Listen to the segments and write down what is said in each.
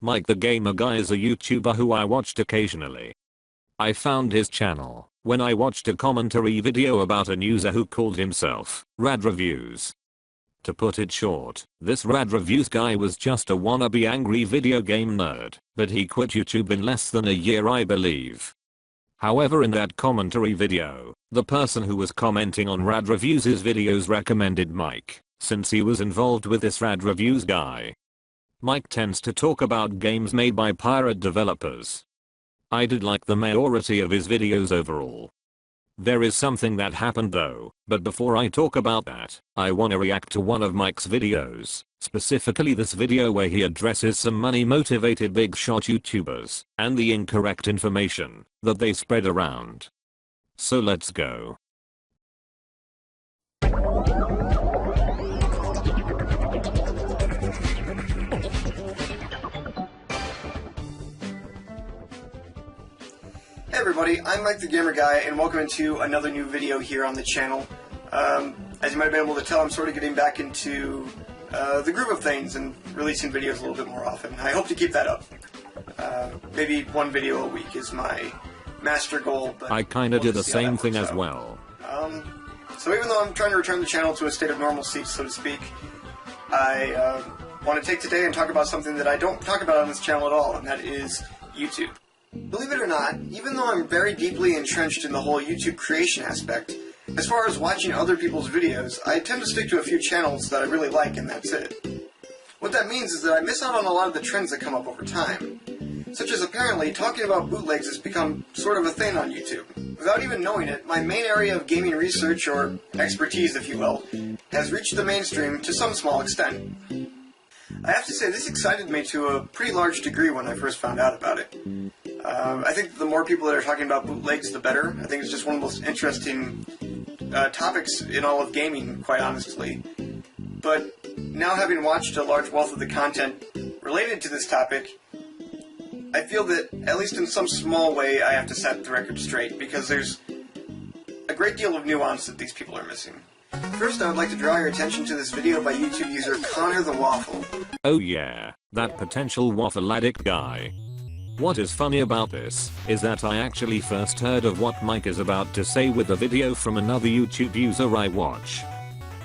MikeTheGamerGuy is a YouTuber who I watched occasionally. I found his channel when I watched a commentary video about an user who called himself Rad Reviews. To put it short, this Rad Reviews guy was just a wannabe angry video game nerd, but he quit YouTube in less than a year, I believe. However, in that commentary video, the person who was commenting on Rad Reviews' videos recommended Mike, since he was involved with this Rad Reviews guy. Mike tends to talk about games made by pirate developers. I did like the majority of his videos overall. There is something that happened though, but before I talk about that, I wanna react to one of Mike's videos, specifically this video where he addresses some money-motivated big shot YouTubers, and the incorrect information that they spread around. So let's go. Hey everybody, I'm MikeTheGamerGuy and welcome to another new video here on the channel. As you might have been able to tell, I'm sort of getting back into the groove of things and releasing videos a little bit more often. I hope to keep that up. Maybe one video a week is my master goal. But I kinda do the same thing as well. So even though I'm trying to return the channel to a state of normalcy, so to speak, I want to take today and talk about something that I don't talk about on this channel at all, and that is YouTube. Believe it or not, even though I'm very deeply entrenched in the whole YouTube creation aspect, as far as watching other people's videos, I tend to stick to a few channels that I really like and that's it. What that means is that I miss out on a lot of the trends that come up over time. Such as apparently talking about bootlegs has become sort of a thing on YouTube. Without even knowing it, my main area of gaming research, or expertise if you will, has reached the mainstream to some small extent. I have to say this excited me to a pretty large degree when I first found out about it. I think the more people that are talking about bootlegs, the better. I think it's just one of the most interesting topics in all of gaming, quite honestly. But now having watched a large wealth of the content related to this topic, I feel that, at least in some small way, I have to set the record straight, because there's a great deal of nuance that these people are missing. First, I would like to draw your attention to this video by YouTube user Connor the Waffle. Oh yeah, that potential waffle addict guy. What is funny about this is that I actually first heard of what Mike is about to say with a video from another YouTube user I watch.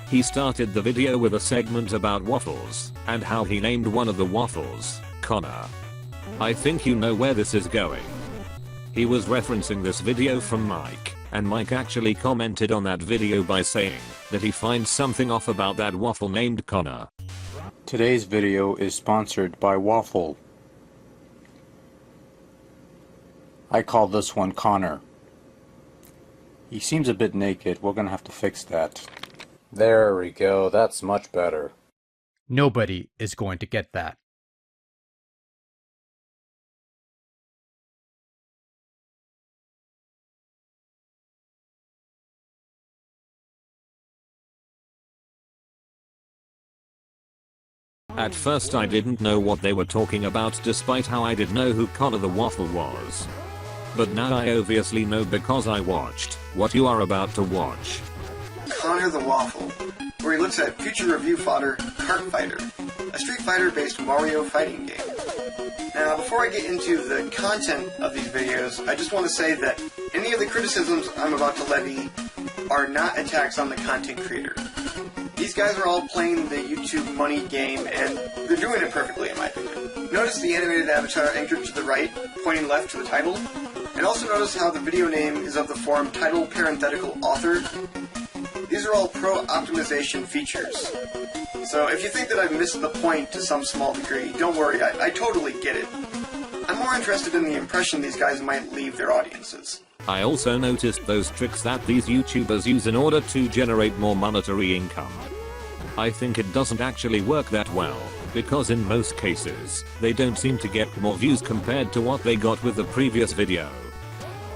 He started the video with a segment about waffles, and how he named one of the waffles Connor. I think you know where this is going. He was referencing this video from Mike, and Mike actually commented on that video by saying that he finds something off about that waffle named Connor. Today's video is sponsored by Waffle. I call this one Connor. He seems a bit naked. We're gonna have to fix that. There we go. That's much better. Nobody is going to get that. At first I didn't know what they were talking about, despite how I did know who Connor the Waffle was. But now I obviously know because I watched what you are about to watch. Connor the Waffle, where he looks at future review fodder Kart Fighter, a Street Fighter based Mario fighting game. Now before I get into the content of these videos, I just want to say that any of the criticisms I'm about to levy are not attacks on the content creator. These guys are all playing the YouTube money game, and they're doing it perfectly in my opinion. Notice the animated avatar anchored to the right, pointing left to the title, and also notice how the video name is of the form title parenthetical author. These are all pro optimization features. So if you think that I've missed the point to some small degree, don't worry, I totally get it. I'm more interested in the impression these guys might leave their audiences. I also noticed those tricks that these YouTubers use in order to generate more monetary income. I think it doesn't actually work that well, because in most cases, they don't seem to get more views compared to what they got with the previous video.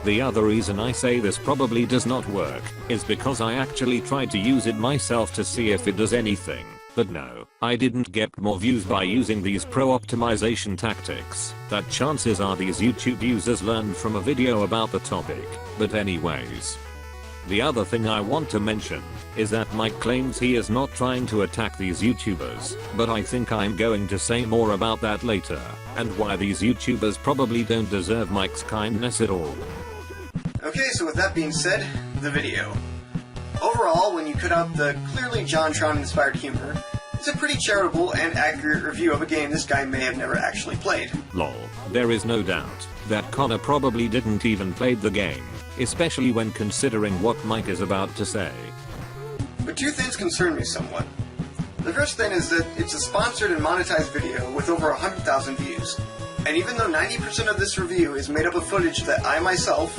The other reason I say this probably does not work is because I actually tried to use it myself to see if it does anything, but no, I didn't get more views by using these pro optimization tactics that chances are these YouTube users learned from a video about the topic, but anyways. The other thing I want to mention is that Mike claims he is not trying to attack these YouTubers, but I think I'm going to say more about that later, and why these YouTubers probably don't deserve Mike's kindness at all. Okay, so with that being said, the video. Overall, when you cut out the clearly JonTron-inspired humor, it's a pretty charitable and accurate review of a game this guy may have never actually played. Lol. There is no doubt that Connor probably didn't even play the game, especially when considering what Mike is about to say. But two things concern me somewhat. The first thing is that it's a sponsored and monetized video with over 100,000 views. And even though 90% of this review is made up of footage that I myself,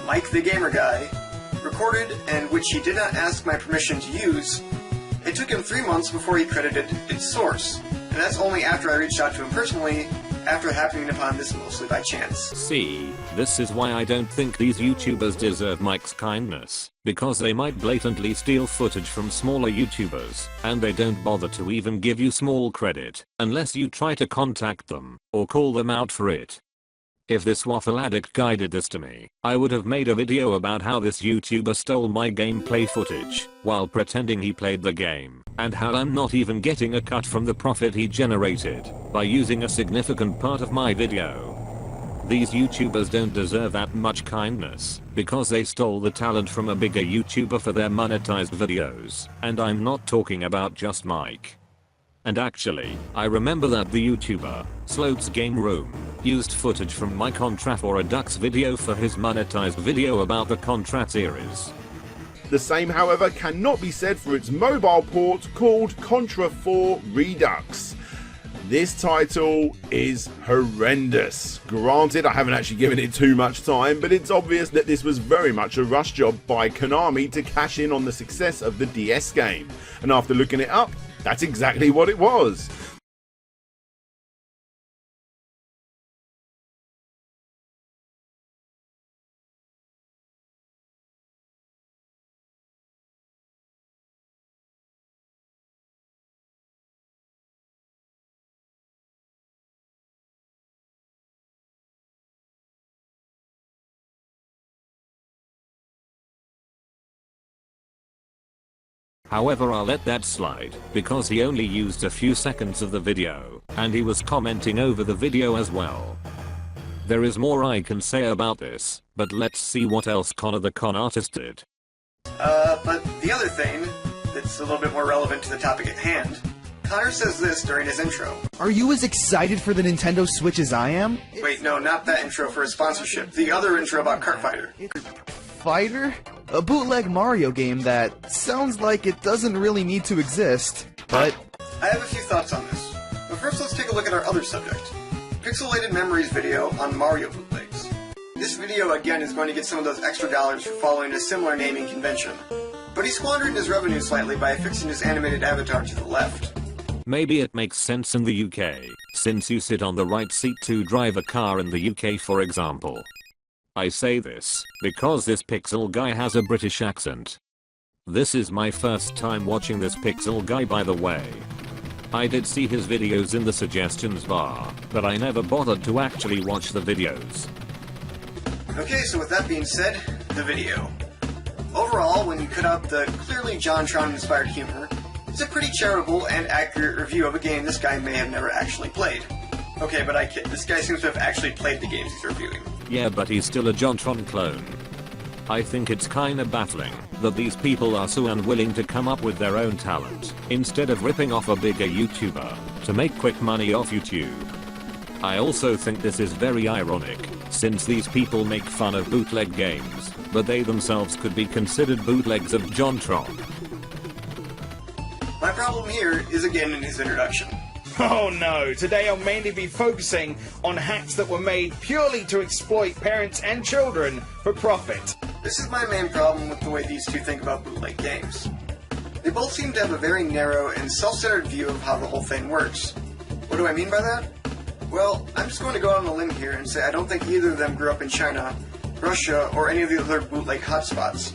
MikeTheGamerGuy, recorded and which he did not ask my permission to use, it took him 3 months before he credited its source. And that's only after I reached out to him personally, after happening upon this mostly by chance. See, this is why I don't think these YouTubers deserve Mike's kindness, because they might blatantly steal footage from smaller YouTubers, and they don't bother to even give you small credit, unless you try to contact them, or call them out for it. If this waffle addict guy did this to me, I would have made a video about how this YouTuber stole my gameplay footage, while pretending he played the game, and how I'm not even getting a cut from the profit he generated, by using a significant part of my video. These YouTubers don't deserve that much kindness, because they stole the talent from a bigger YouTuber for their monetized videos, and I'm not talking about just Mike. And actually, I remember that the YouTuber, Sloat's Game Room, used footage from my Contra for a Ducks video for his monetized video about the Contra series. The same, however, cannot be said for its mobile port called Contra 4 Redux. This title is horrendous. Granted, I haven't actually given it too much time, but it's obvious that this was very much a rush job by Konami to cash in on the success of the DS game. And after looking it up, that's exactly what it was. However, I'll let that slide, because he only used a few seconds of the video, and he was commenting over the video as well. There is more I can say about this, but let's see what else Connor the con artist did. But the other thing, that's a little bit more relevant to the topic at hand, Connor says this during his intro. Are you as excited for the Nintendo Switch as I am? Wait, no, not that intro for his sponsorship. The other intro about Kart Fighter. Fighter? A bootleg Mario game that sounds like it doesn't really need to exist, but... I have a few thoughts on this. But first let's take a look at our other subject. Pixelated Memories video on Mario bootlegs. This video again is going to get some of those extra dollars for following a similar naming convention. But he squandered his revenue slightly by fixing his animated avatar to the left. Maybe it makes sense in the UK, since you sit on the right seat to drive a car in the UK, for example. I say this because this pixel guy has a British accent. This is my first time watching this pixel guy, by the way. I did see his videos in the suggestions bar, but I never bothered to actually watch the videos. Okay, so with that being said, the video. Overall, when you cut out the clearly JonTron-inspired humor, it's a pretty charitable and accurate review of a game this guy may have never actually played. Okay, but I kid. This guy seems to have actually played the games he's reviewing. Yeah, but he's still a JonTron clone. I think it's kinda baffling that these people are so unwilling to come up with their own talent, instead of ripping off a bigger YouTuber to make quick money off YouTube. I also think this is very ironic, since these people make fun of bootleg games, but they themselves could be considered bootlegs of JonTron. My problem here is again in his introduction. Oh no, today I'll mainly be focusing on hacks that were made purely to exploit parents and children for profit. This is my main problem with the way these two think about bootleg games. They both seem to have a very narrow and self-centered view of how the whole thing works. What do I mean by that? Well, I'm just going to go out on a limb here and say I don't think either of them grew up in China, Russia, or any of the other bootleg hotspots.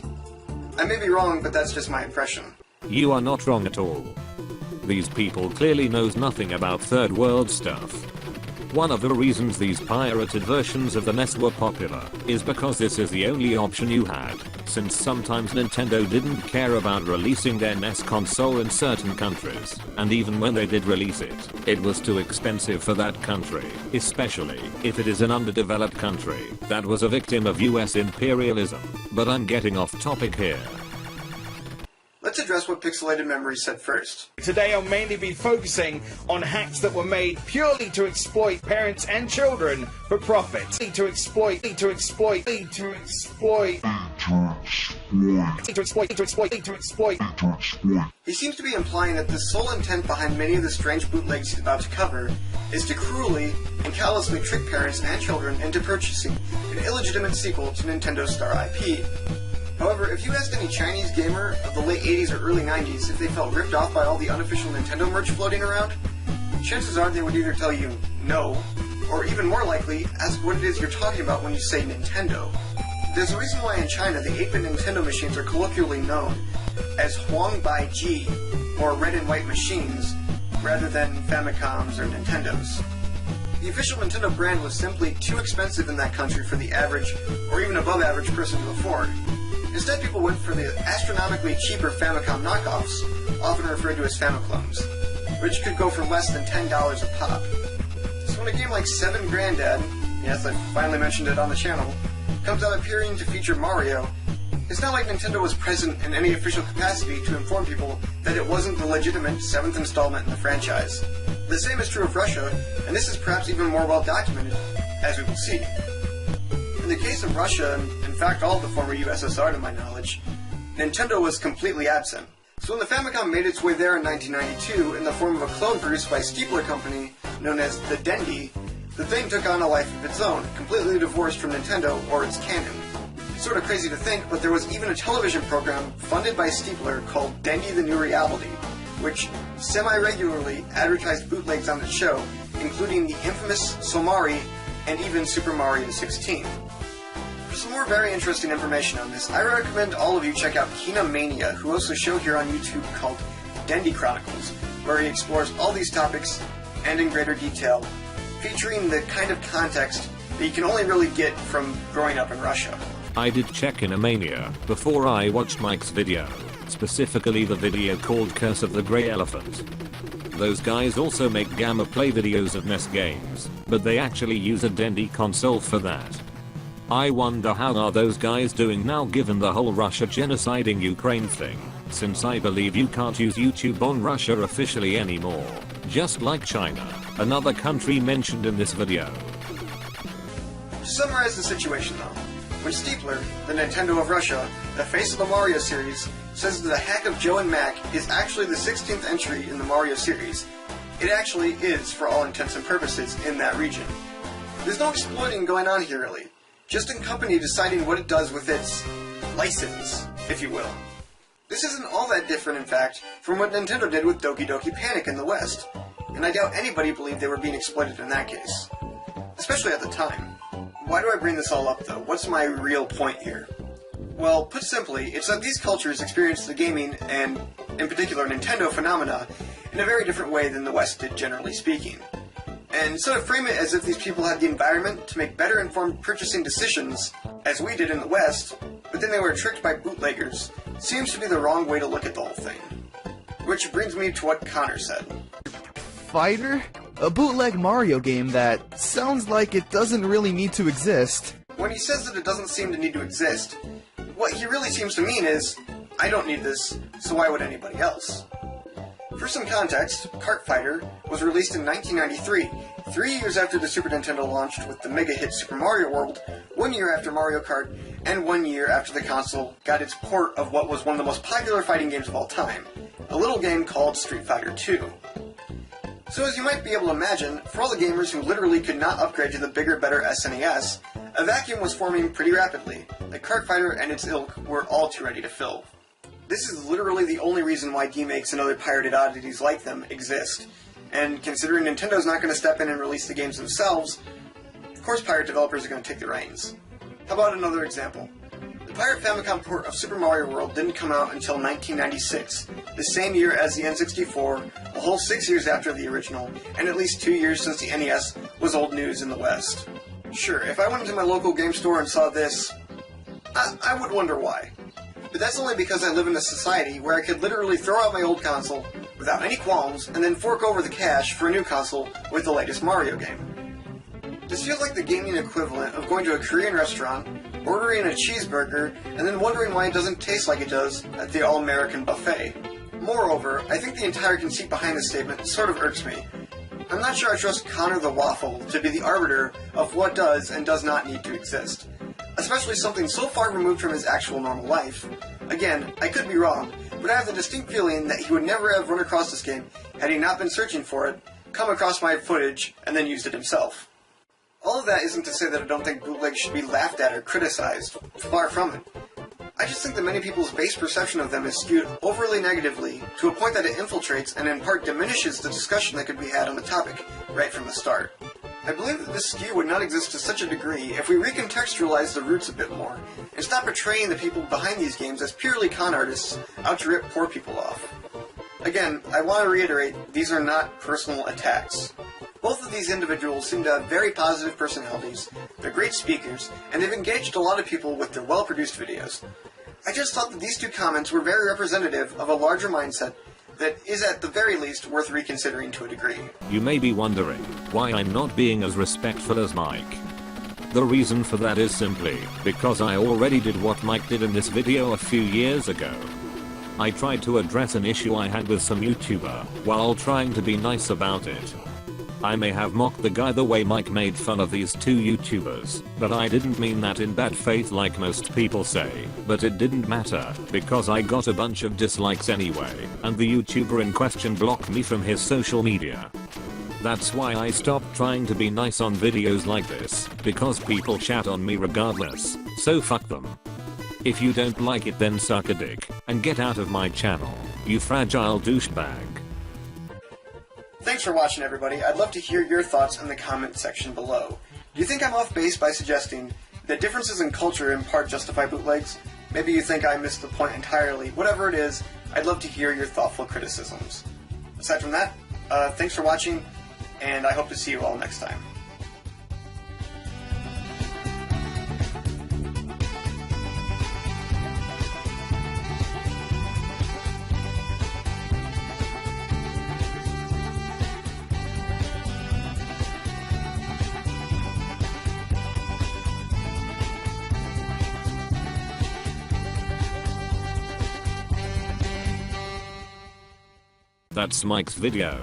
I may be wrong, but that's just my impression. You are not wrong at all. These people clearly knows nothing about third world stuff. One of the reasons these pirated versions of the NES were popular is because this is the only option you had, since sometimes Nintendo didn't care about releasing their NES console in certain countries, and even when they did release it, it was too expensive for that country, especially if it is an underdeveloped country that was a victim of US imperialism. But I'm getting off topic here. Let's address what Pixelated Memories said first. Today I'll mainly be focusing on hacks that were made purely to exploit parents and children for profit. To exploit. He seems to be implying that the sole intent behind many of the strange bootlegs he's about to cover is to cruelly and callously trick parents and children into purchasing an illegitimate sequel to Nintendo's star IP. However, if you asked any Chinese gamer of the late 80s or early 90s if they felt ripped off by all the unofficial Nintendo merch floating around, chances are they would either tell you no, or even more likely, ask what it is you're talking about when you say Nintendo. There's a reason why in China the 8-bit Nintendo machines are colloquially known as Huang Bai Ji, or red and white machines, rather than Famicoms or Nintendos. The official Nintendo brand was simply too expensive in that country for the average, or even above average person to afford. Instead, people went for the astronomically cheaper Famicom knockoffs, often referred to as Famiclones, which could go for less than $10 a pop. So when a game like 7 Granddad, yes, I finally mentioned it on the channel, comes out appearing to feature Mario, it's not like Nintendo was present in any official capacity to inform people that it wasn't the legitimate 7th installment in the franchise. The same is true of Russia, and this is perhaps even more well documented, as we will see. In the case of Russia, and in fact all of the former USSR to my knowledge, Nintendo was completely absent. So when the Famicom made its way there in 1992 in the form of a clone produced by Steepler Company known as the Dendy, the thing took on a life of its own, completely divorced from Nintendo or its canon. It's sort of crazy to think, but there was even a television program funded by Steepler called Dendy the New Reality, which semi-regularly advertised bootlegs on its show, including the infamous Somari and even Super Mario 16. For some more very interesting information on this, I recommend all of you check out Kina Mania, who hosts a show here on YouTube called Dendy Chronicles, where he explores all these topics and in greater detail, featuring the kind of context that you can only really get from growing up in Russia. I did check Kina Mania before I watched Mike's video, specifically the video called Curse of the Grey Elephant. Those guys also make Gamma Play videos of NES games, but they actually use a Dendy console for that. I wonder how are those guys doing now given the whole Russia genociding Ukraine thing, since I believe you can't use YouTube on Russia officially anymore, just like China, another country mentioned in this video. To summarize the situation though, when Steepler, the Nintendo of Russia, the face of the Mario series, says that the hack of Joe and Mac is actually the 16th entry in the Mario series, it actually is for all intents and purposes in that region. There's no exploiting going on here really, just a company deciding what it does with its license, if you will. This isn't all that different in fact from what Nintendo did with Doki Doki Panic in the West, and I doubt anybody believed they were being exploited in that case. Especially at the time. Why do I bring this all up though? What's my real point here? Well, put simply, it's that these cultures experience the gaming, and in particular Nintendo phenomena, in a very different way than the West did generally speaking. And so to frame it as if these people had the environment to make better informed purchasing decisions, as we did in the West, but then they were tricked by bootleggers, seems to be the wrong way to look at the whole thing. Which brings me to what Connor said. Fighter? A bootleg Mario game that sounds like it doesn't really need to exist. When he says that it doesn't seem to need to exist, what he really seems to mean is, I don't need this, so why would anybody else? For some context, Kart Fighter was released in 1993, 3 years after the Super Nintendo launched with the mega hit Super Mario World, 1 year after Mario Kart, and 1 year after the console got its port of what was one of the most popular fighting games of all time, a little game called Street Fighter II. So as you might be able to imagine, for all the gamers who literally could not upgrade to the bigger, better SNES, a vacuum was forming pretty rapidly that Kart Fighter and its ilk were all too ready to fill. This is literally the only reason why demakes and other pirated oddities like them exist, and considering Nintendo's not going to step in and release the games themselves, of course pirate developers are going to take the reins. How about another example? The Pirate Famicom port of Super Mario World didn't come out until 1996, the same year as the N64, a whole 6 years after the original, and at least 2 years since the NES was old news in the West. Sure, if I went into my local game store and saw this, I would wonder why. But that's only because I live in a society where I could literally throw out my old console without any qualms and then fork over the cash for a new console with the latest Mario game. This feels like the gaming equivalent of going to a Korean restaurant, ordering a cheeseburger, and then wondering why it doesn't taste like it does at the All-American buffet. Moreover, I think the entire conceit behind this statement sort of irks me. I'm not sure I trust Connor the Waffle to be the arbiter of what does and does not need to exist, especially something so far removed from his actual normal life. Again, I could be wrong, but I have the distinct feeling that he would never have run across this game had he not been searching for it, come across my footage, and then used it himself. All of that isn't to say that I don't think bootleg should be laughed at or criticized. Far from it. I just think that many people's base perception of them is skewed overly negatively to a point that it infiltrates and in part diminishes the discussion that could be had on the topic right from the start. I believe that this skew would not exist to such a degree if we recontextualize the roots a bit more and stop portraying the people behind these games as purely con artists out to rip poor people off. Again, I want to reiterate, these are not personal attacks. Both of these individuals seem to have very positive personalities, they're great speakers, and they've engaged a lot of people with their well-produced videos. I just thought that these two comments were very representative of a larger mindset that is at the very least worth reconsidering to a degree. You may be wondering why I'm not being as respectful as Mike. The reason for that is simply because I already did what Mike did in this video a few years ago. I tried to address an issue I had with some YouTuber while trying to be nice about it. I may have mocked the guy the way Mike made fun of these two YouTubers, but I didn't mean that in bad faith like most people say, but it didn't matter, because I got a bunch of dislikes anyway, and the YouTuber in question blocked me from his social media. That's why I stopped trying to be nice on videos like this, because people chat on me regardless, so fuck them. If you don't like it then suck a dick, and get out of my channel, you fragile douchebag. Thanks for watching, everybody. I'd love to hear your thoughts in the comment section below. Do you think I'm off base by suggesting that differences in culture in part justify bootlegs? Maybe you think I missed the point entirely. Whatever it is, I'd love to hear your thoughtful criticisms. Aside from that, thanks for watching, and I hope to see you all next time. That's Mike's video.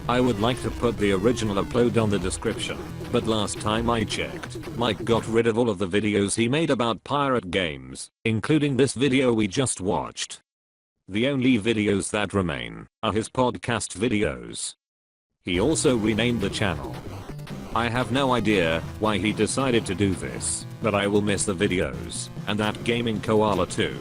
I would like to put the original upload on the description, but last time I checked, Mike got rid of all of the videos he made about pirate games, including this video we just watched. The only videos that remain are his podcast videos. He also renamed the channel. I have no idea why he decided to do this, but I will miss the videos, and that gaming koala too.